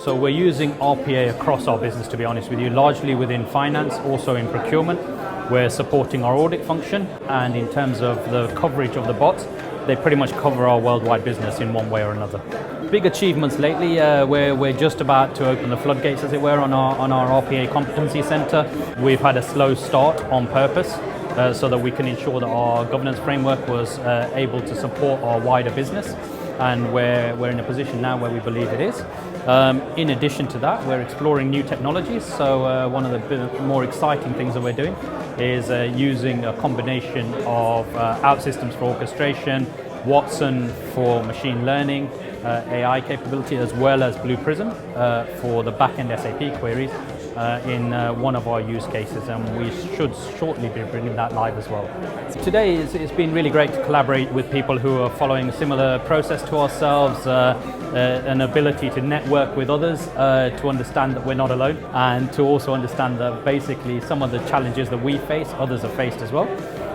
So we're using RPA across our business, to be honest with you, largely within finance, also in procurement. We're supporting our audit function, and in terms of the coverage of the bots, they pretty much cover our worldwide business in one way or another. Big achievements lately, we're just about to open the floodgates, as it were, on our RPA competency center. We've had a slow start on purpose, so that we can ensure that our governance framework was able to support our wider business, and we're in a position now where we believe it is. In addition to that, we're exploring new technologies, so one of the more exciting things that we're doing is using a combination of OutSystems for orchestration, Watson for machine learning, AI capability, as well as Blue Prism for the back-end SAP queries in one of our use cases, and we should shortly be bringing that live as well. Today it's been really great to collaborate with people who are following a similar process to ourselves, an ability to network with others, to understand that we're not alone, and to also understand that basically some of the challenges that we face, others have faced as well.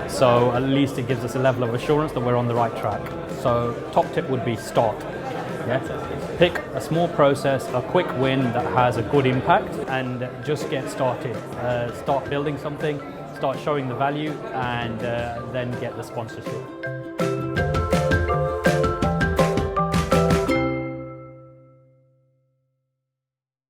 So at least it gives us a level of assurance that we're on the right track. So top tip would be start. Yeah? Pick a small process, a quick win that has a good impact, and just get started. Start building something, start showing the value, and then get the sponsorship.